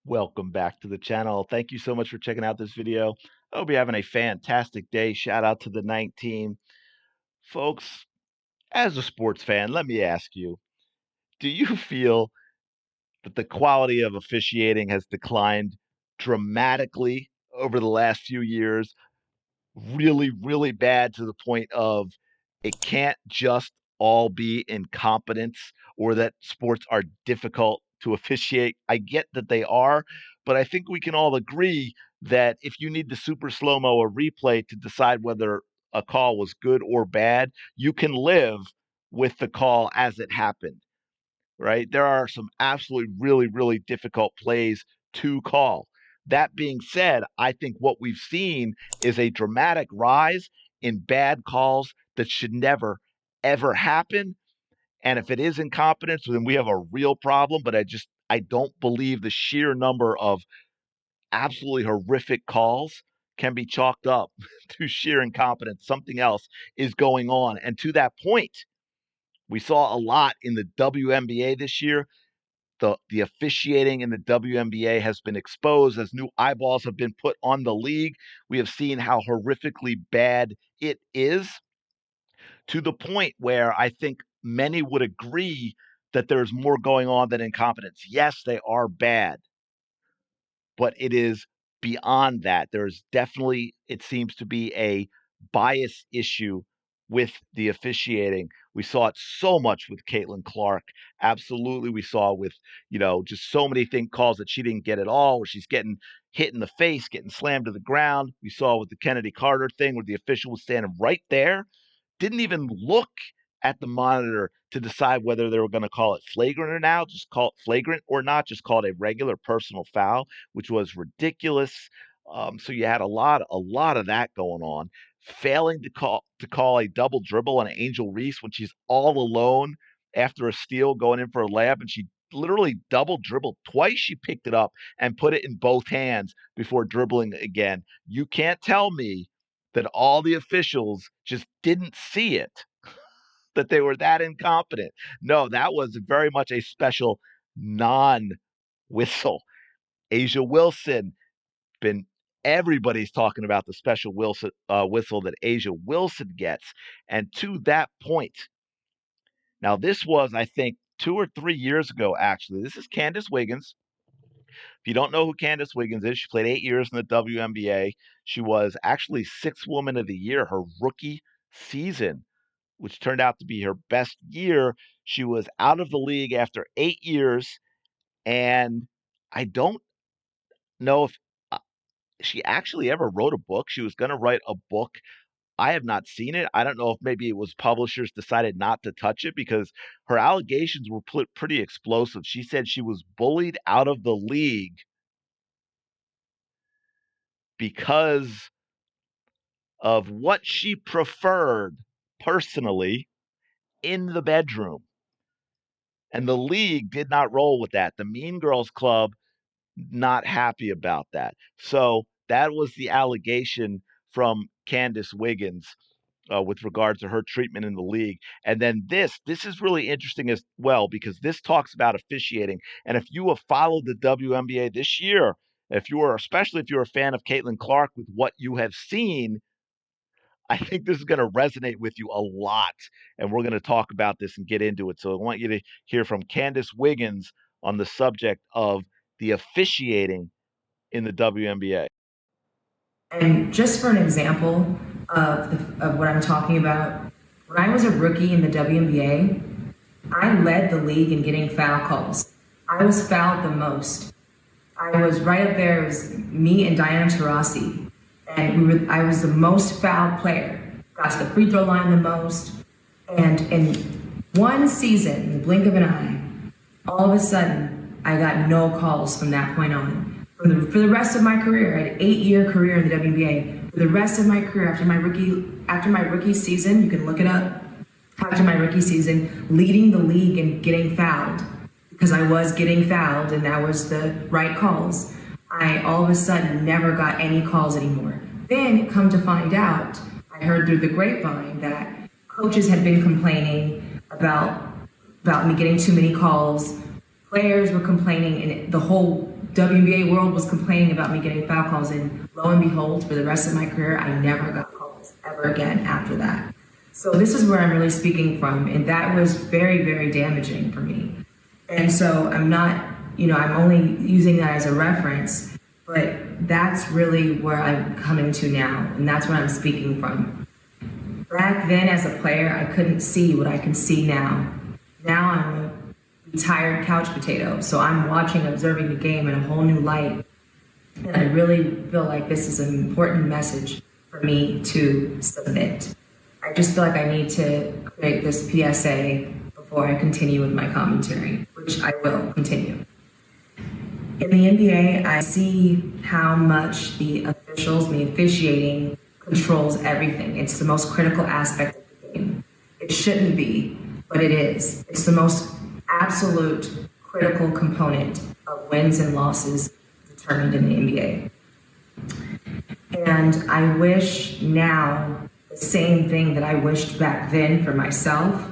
Welcome back to the channel. Thank you so much for checking out this video. I hope you're having a fantastic day. Shout out to the night team. Folks, as a sports fan, let me ask you, do you feel that the quality of officiating has declined dramatically over the last few years? Really, really bad to the point of it can't just all be incompetence or that sports are difficult to officiate. I get that they are, but I think we can all agree that if you need the super slow mo or replay to decide whether a call was good or bad, you can live with the call as it happened, right? There are some absolutely really, really difficult plays to call. That being said, I think what we've seen is a dramatic rise in bad calls that should never, ever happen. And if it is incompetence, then we have a real problem. But I don't believe the sheer number of absolutely horrific calls can be chalked up to sheer incompetence. Something else is going on. And to that point, we saw a lot in the WNBA this year. The officiating in the WNBA has been exposed as new eyeballs have been put on the league. We have seen how horrifically bad it is, to the point where I think many would agree that there's more going on than incompetence. Yes, they are bad, but it is beyond that. There's definitely, it seems to be a bias issue with the officiating. We saw it so much with Caitlin Clark. Absolutely. We saw with, just so many calls that she didn't get at all, where she's getting hit in the face, getting slammed to the ground. We saw with the Kennedy Carter thing where the official was standing right there, didn't even look at the monitor to decide whether they were going to call it flagrant or not, just call it flagrant or not, just call it a regular personal foul, which was ridiculous. So you had a lot of that going on. Failing to call a double dribble on Angel Reese when she's all alone after a steal going in for a layup, and she literally double dribbled twice. She picked it up and put it in both hands before dribbling again. You can't tell me that all the officials just didn't see it, that they were that incompetent. No, that was very much a special non whistle. Asia Wilson, been everybody's talking about the special whistle that Asia Wilson gets. And to that point, now this was, I think, 2 or 3 years ago, actually. This is Candice Wiggins. If you don't know who Candice Wiggins is, she played 8 years in the WNBA. She was actually Sixth Woman of the Year her rookie season, which turned out to be her best year. She was out of the league after 8 years, and I don't know if she actually ever wrote a book. She was going to write a book. I have not seen it. I don't know if maybe it was publishers decided not to touch it because her allegations were pretty explosive. She said she was bullied out of the league because of what she preferred personally in the bedroom. And the league did not roll with that. The Mean Girls Club, not happy about that. So that was the allegation from Candice Wiggins with regards to her treatment in the league. And then this is really interesting as well, because this talks about officiating. And if you have followed the WNBA this year, especially if you're a fan of Caitlin Clark with what you have seen, I think this is going to resonate with you a lot. And we're going to talk about this and get into it. So I want you to hear from Candice Wiggins on the subject of the officiating in the WNBA. And just for an example of what I'm talking about, when I was a rookie in the WNBA, I led the league in getting foul calls. I was fouled the most. I was right up there. It was me and Diana Taurasi. And I was the most fouled player. Got to the free throw line the most. And in one season, in the blink of an eye, all of a sudden, I got no calls from that point on. For the rest of my career, I had an 8-year career in the WNBA. For the rest of my career, after my rookie season, you can look it up. After my rookie season, leading the league and getting fouled, because I was getting fouled and that was the right calls, I all of a sudden never got any calls anymore. Then, come to find out, I heard through the grapevine that coaches had been complaining about me getting too many calls. players were complaining, and the whole WNBA world was complaining about me getting foul calls. And lo and behold, for the rest of my career, I never got calls ever again after that. So this is where I'm really speaking from, and that was very, very damaging for me. And so I'm not, I'm only using that as a reference, but that's really where I'm coming to now, and that's what I'm speaking from. Back then, as a player, I couldn't see what I can see now. Now I'm a retired couch potato, so I'm watching, observing the game in a whole new light. And I really feel like this is an important message for me to submit. I just feel like I need to create this PSA before I continue with my commentary, which I will continue. In the NBA, I see how much the officials, the officiating, controls everything. It's the most critical aspect of the game. It shouldn't be, but it is. It's the most absolute critical component of wins and losses determined in the NBA. And I wish now the same thing that I wished back then for myself,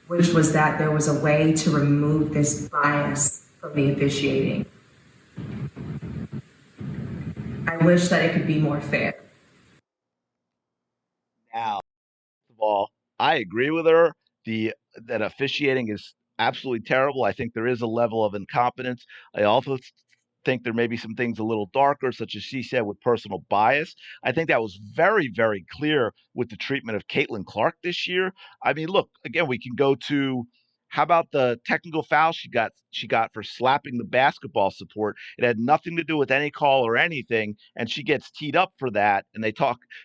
which was that there was a way to remove this bias from the officiating. I wish that it could be more fair. Now, first of all, I agree with her. That officiating is absolutely terrible. I think there is a level of incompetence. I also think there may be some things a little darker, such as she said, with personal bias. I think that was very, very clear with the treatment of Caitlin Clark this year. I mean, look, again, we can go to how about the technical foul she got for slapping the basketball support. It had nothing to do with any call or anything, and she gets teed up for that. And the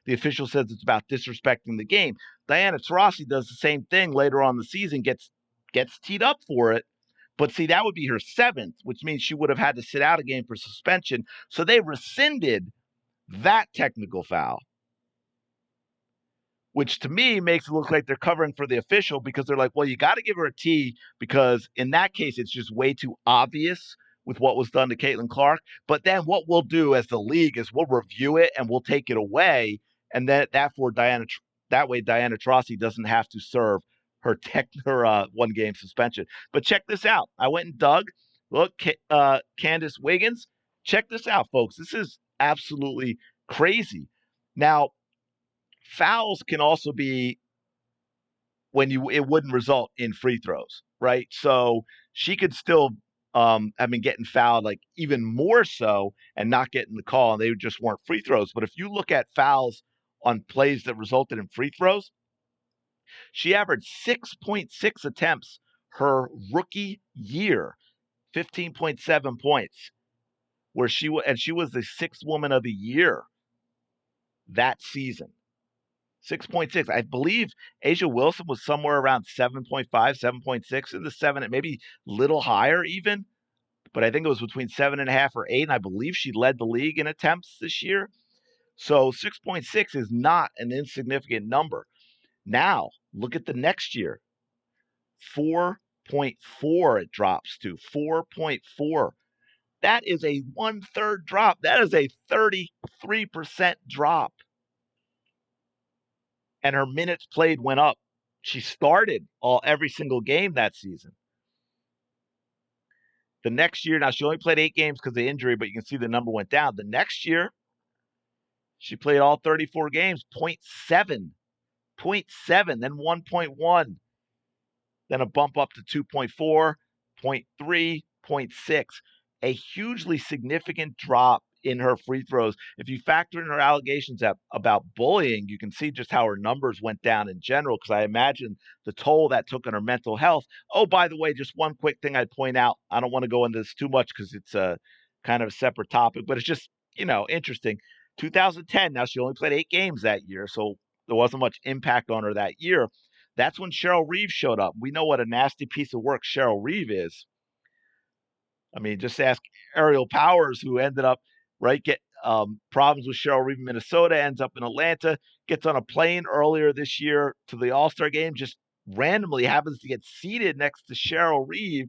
official says it's about disrespecting the game. Diana Taurasi does the same thing later on in the season, gets teed up for it. But see, that would be her seventh, which means she would have had to sit out a game for suspension. So they rescinded that technical foul, which to me makes it look like they're covering for the official, because they're like, well, you got to give her a T, because in that case, it's just way too obvious with what was done to Caitlin Clark. But then what we'll do as the league is we'll review it and we'll take it away. And that way Diana Taurasi doesn't have to serve her 1 game suspension. But check this out. I went and dug. Look, Candice Wiggins. Check this out, folks. This is absolutely crazy. Now, fouls can also be it wouldn't result in free throws, right? So she could still have been getting fouled, like even more so, and not getting the call, and they just weren't free throws. But if you look at fouls on plays that resulted in free throws, she averaged 6.6 attempts her rookie year, 15.7 points, and she was the sixth woman of the year that season. 6.6. I believe Asia Wilson was somewhere around 7.5, 7.6 in the seven, maybe a little higher even, but I think it was between 7.5 or 8. And I believe she led the league in attempts this year. So 6.6 is not an insignificant number. Now, look at the next year. 4.4 it drops to 4.4. That is a 1/3 drop. That is a 33% drop. And her minutes played went up. She started every single game that season. The next year, now she only played 8 games because of injury, but you can see the number went down. The next year, she played all 34 games, 0.7, 0.7, then 1.1, then a bump up to 2.4, 0.3, 0.6. A hugely significant drop in her free throws. If you factor in her allegations about bullying, you can see just how her numbers went down in general, because I imagine the toll that took on her mental health. Oh, by the way, just one quick thing I'd point out. I don't want to go into this too much because it's a kind of a separate topic, but it's just, interesting. 2010, now she only played 8 games that year, so there wasn't much impact on her that year. That's when Cheryl Reeve showed up. We know what a nasty piece of work Cheryl Reeve is. I mean, just ask Ariel Powers, who ended up get problems with Cheryl Reeve in Minnesota, ends up in Atlanta, gets on a plane earlier this year to the All-Star game, just randomly happens to get seated next to Cheryl Reeve,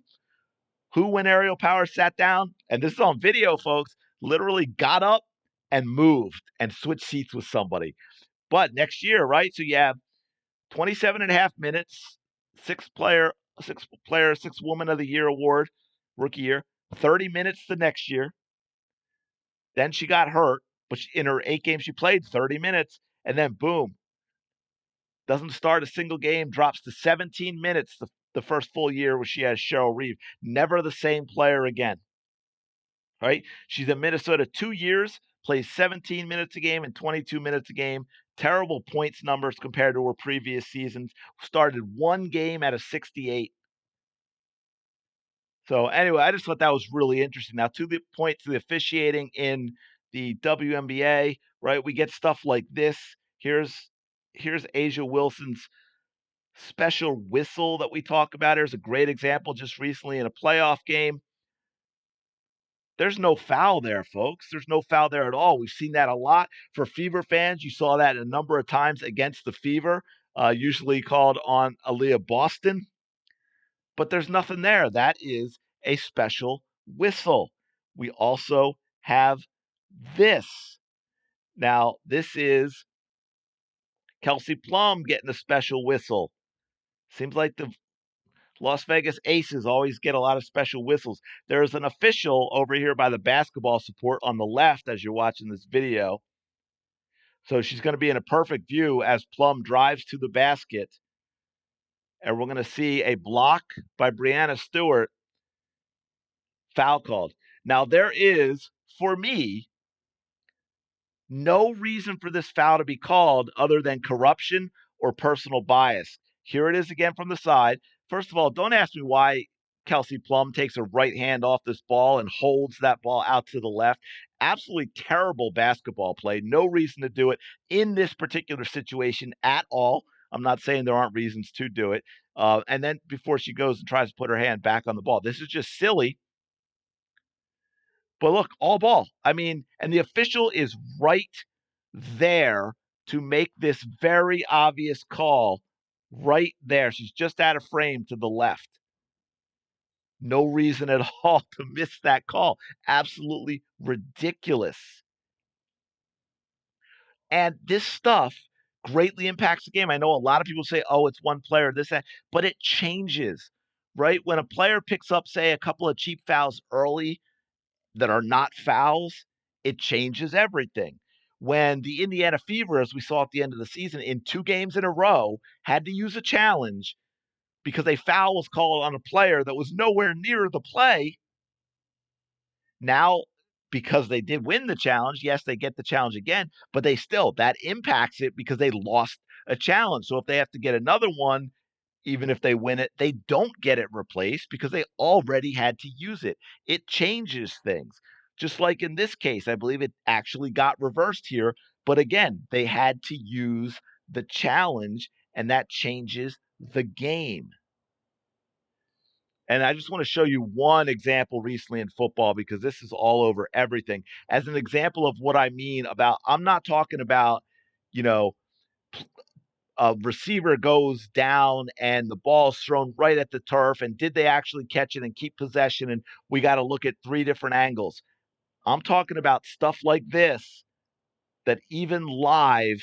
who, when Ariel Powers sat down, and this is on video, folks, literally got up and moved and switched seats with somebody. But next year, right? So you have 27.5 minutes, sixth woman of the year award. rookie year, 30 minutes the next year. Then she got hurt, but in her 8 games she played, 30 minutes, and then boom, doesn't start a single game, drops to 17 minutes the first full year where she has Cheryl Reeve. Never the same player again. Right? She's in Minnesota 2 years, plays 17 minutes a game and 22 minutes a game. Terrible points numbers compared to her previous seasons. Started 1 game out of 68. So anyway, I just thought that was really interesting. Now, to the point to the officiating in the WNBA, right? We get stuff like this. Here's Asia Wilson's special whistle that we talk about. Here's a great example just recently in a playoff game. There's no foul there, folks. There's no foul there at all. We've seen that a lot. For Fever fans, you saw that a number of times against the Fever, usually called on Aaliyah Boston. But there's nothing there. That is a special whistle. We also have this. Now, this is Kelsey Plum getting a special whistle. Seems like the Las Vegas Aces always get a lot of special whistles. There's an official over here by the basketball support on the left as you're watching this video. So she's going to be in a perfect view as Plum drives to the basket. And we're going to see a block by Breanna Stewart, foul called. Now, there is, for me, no reason for this foul to be called other than corruption or personal bias. Here it is again from the side. First of all, don't ask me why Kelsey Plum takes her right hand off this ball and holds that ball out to the left. Absolutely terrible basketball play. No reason to do it in this particular situation at all. I'm not saying there aren't reasons to do it. And then before she goes and tries to put her hand back on the ball, this is just silly. But look, all ball. I mean, and the official is right there to make this very obvious call right there. She's just out of frame to the left. No reason at all to miss that call. Absolutely ridiculous. And this stuff greatly impacts the game. I know a lot of people say, oh, it's one player, this, that, but it changes, right? When a player picks up, say, a couple of cheap fouls early that are not fouls, it changes everything. When the Indiana Fever, as we saw at the end of the season, in 2 games in a row, had to use a challenge because a foul was called on a player that was nowhere near the play. Now, because they did win the challenge, yes, they get the challenge again, but that impacts it because they lost a challenge. So if they have to get another one, even if they win it, they don't get it replaced because they already had to use it. It changes things. Just like in this case, I believe it actually got reversed here. But again, they had to use the challenge, and that changes the game. And I just want to show you one example recently in football because this is all over everything. As an example of what I mean about, I'm not talking about, you know, a receiver goes down and the ball's thrown right at the turf. And did they actually catch it and keep possession? And we got to look at 3 different angles. I'm talking about stuff like this that even live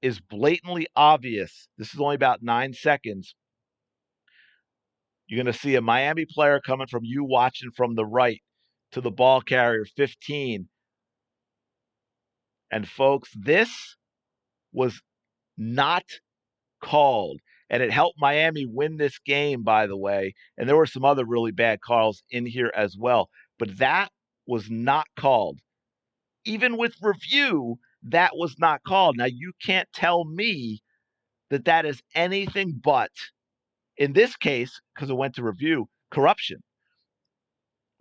is blatantly obvious. This is only about 9 seconds. You're going to see a Miami player coming from you watching from the right to the ball carrier 15. And folks, this was not called. And it helped Miami win this game, by the way. And there were some other really bad calls in here as well. But that was not called. Even with review, that was not called. Now, you can't tell me that that is anything but, in this case, because it went to review, corruption.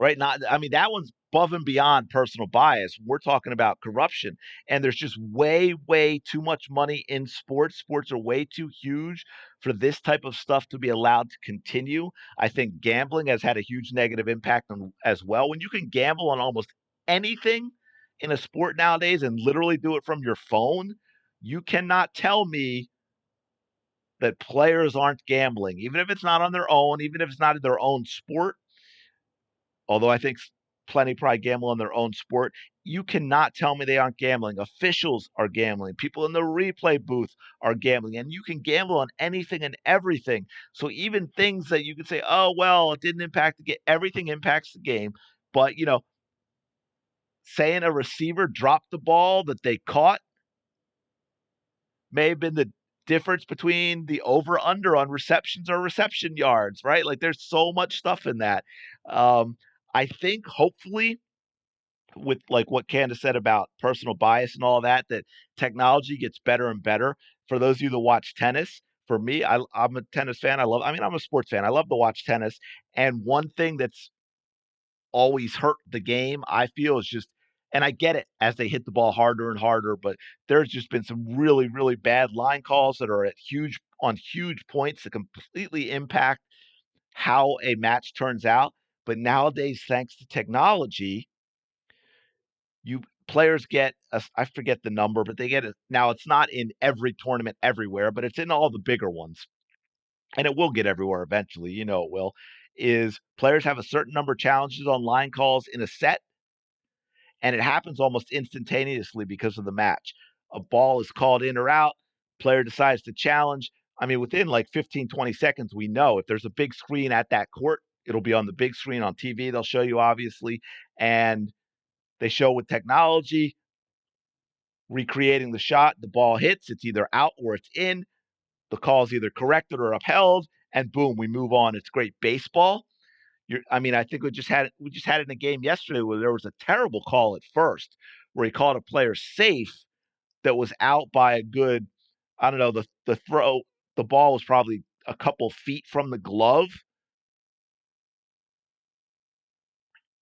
Right? Not, I mean, that one's above and beyond personal bias. We're talking about corruption. And there's just way, way too much money in sports. Sports are way too huge for this type of stuff to be allowed to continue. I think gambling has had a huge negative impact on as well. When you can gamble on almost anything in a sport nowadays and literally do it from your phone, you cannot tell me that players aren't gambling, even if it's not on their own, even if it's not in their own sport. Although I think plenty probably gamble on their own sport. You cannot tell me they aren't gambling. Officials are gambling. People in the replay booth are gambling, and you can gamble on anything and everything. So even things that you could say, oh well, it didn't impact the game. Everything impacts the game. But saying a receiver dropped the ball that they caught may have been the difference between the over under on receptions or reception yards, right? Like there's so much stuff in that. Um, I think hopefully with like what Candace said about personal bias and all that, that technology gets better and better. For those of you that watch tennis, for me, I'm a tennis fan. I'm a sports fan. I love to watch tennis. And one thing that's always hurt the game, I feel, is just, and I get it as they hit the ball harder and harder, but there's just been some really, really bad line calls that are at huge points that completely impact how a match turns out. But nowadays, thanks to technology, you players get I forget the number, but they get it now. It's not in every tournament everywhere, but it's in all the bigger ones, and it will get everywhere eventually. You know it will. Is players have a certain number of challenges on line calls in a set, and it happens almost instantaneously because of the match. A ball is called in or out, player decides to challenge. I mean, within like 15, 20 seconds, we know if there's a big screen at that court, it'll be on the big screen on TV. They'll show you, obviously, and they show with technology recreating the shot. The ball hits, it's either out or it's in. The call is either corrected or upheld, and boom, we move on. It's great baseball. I mean, I think we just had it in a game yesterday where there was a terrible call at first, where he called a player safe that was out by a good, I don't know, the ball was probably a couple feet from the glove,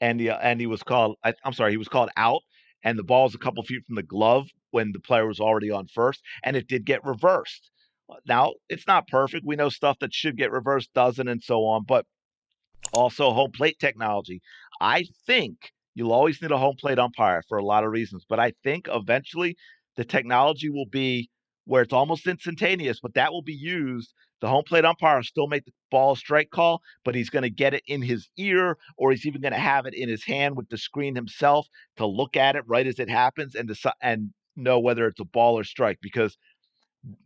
and he was called. I'm sorry, he was called out, and the ball's a couple feet from the glove when the player was already on first, and it did get reversed. Now it's not perfect. We know stuff that should get reversed doesn't, and so on. But also, home plate technology. I think you'll always need a home plate umpire for a lot of reasons, but I think eventually the technology will be where it's almost instantaneous, but that will be used. The home plate umpire will still make the ball strike call, but he's going to get it in his ear, or he's even going to have it in his hand with the screen himself to look at it right as it happens and decide and know whether it's a ball or strike. Because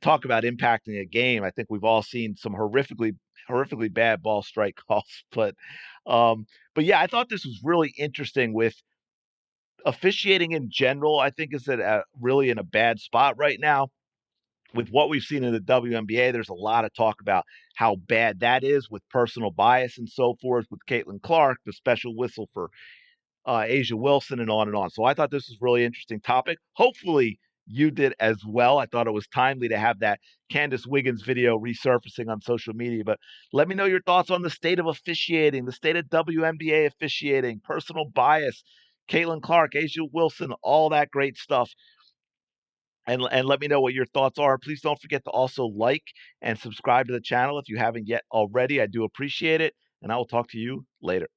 talk about impacting a game. I think we've all seen some horrifically bad ball strike calls, um, but yeah, I thought this was really interesting with officiating in general. I think is really in a bad spot right now with what we've seen in the WNBA. There's a lot of talk about how bad that is with personal bias and so forth. With Caitlin Clark, the special whistle for Asia Wilson, and on and on. So I thought this was a really interesting topic. Hopefully you did as well. I thought it was timely to have that Candice Wiggins video resurfacing on social media. But let me know your thoughts on the state of officiating, the state of WNBA officiating, personal bias, Caitlin Clark, Asia Wilson, all that great stuff. And let me know what your thoughts are. Please don't forget to also like and subscribe to the channel if you haven't yet already. I do appreciate it. And I will talk to you later.